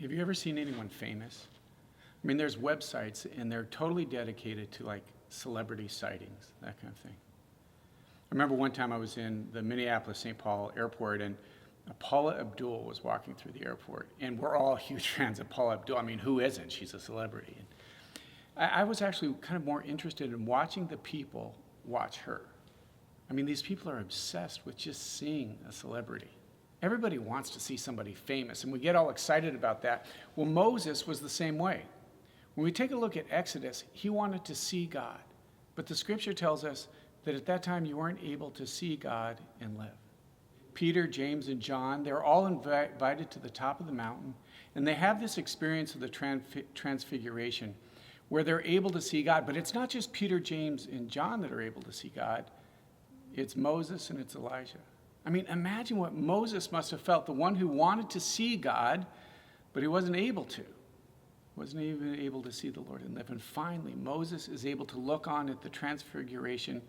Have you ever seen anyone famous? I mean, there's websites, and they're totally dedicated to, like, celebrity sightings, that kind of thing. I remember one time I was in the Minneapolis-St. Paul airport, and Paula Abdul was walking through the airport, and we're all huge fans of Paula Abdul. I mean, who isn't? She's a celebrity. And I was actually kind of more interested in watching the people watch her. I mean, these people are obsessed with just seeing a celebrity. Everybody wants to see somebody famous, and we get all excited about that. Well, Moses was the same way. When we take a look at Exodus, he wanted to see God. But the scripture tells us that at that time you weren't able to see God and live. Peter, James, and John, they're all invited to the top of the mountain, and they have this experience of the Transfiguration where they're able to see God. But it's not just Peter, James, and John that are able to see God. It's Moses and it's Elijah. I mean, imagine what Moses must have felt, the one who wanted to see God, but he wasn't able to. Wasn't even able to see the Lord and live. And finally, Moses is able to look on at the Transfiguration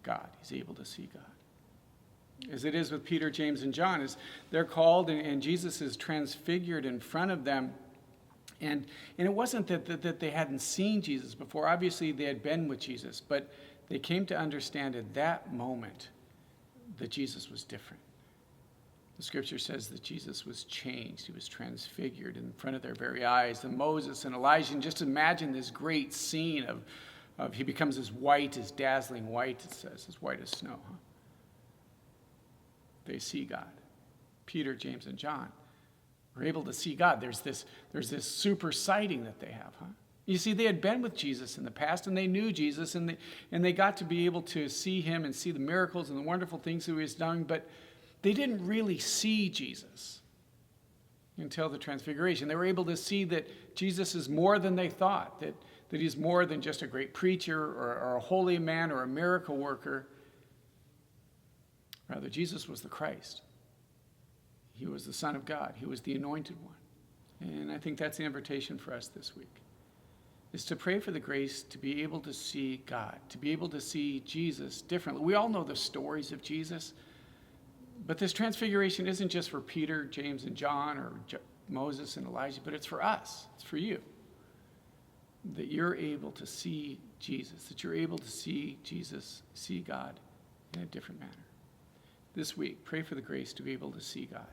God. He's able to see God. As it is with Peter, James, and John, as they're called and Jesus is transfigured in front of them. And it wasn't that they hadn't seen Jesus before. Obviously, they had been with Jesus, but they came to understand at that moment that Jesus was different. The scripture says that Jesus was changed. He was transfigured in front of their very eyes. And Moses and Elijah, and just imagine this great scene of he becomes as white, as dazzling white, it says, as white as snow. Huh? They see God. Peter, James, and John are able to see God. There's this super sighting that they have. Huh? You see, they had been with Jesus in the past, and they knew Jesus, and they got to be able to see him and see the miracles and the wonderful things that he was doing, but they didn't really see Jesus until the Transfiguration. They were able to see that Jesus is more than they thought, that he's more than just a great preacher or a holy man or a miracle worker. Rather, Jesus was the Christ. He was the Son of God. He was the Anointed One. And I think that's the invitation for us this week, is to pray for the grace to be able to see God, to be able to see Jesus differently. We all know the stories of Jesus, but this Transfiguration isn't just for Peter, James, and John, or Moses and Elijah, but it's for us. It's for you. That you're able to see Jesus, that you're able to see Jesus, see God in a different manner. This week, pray for the grace to be able to see God.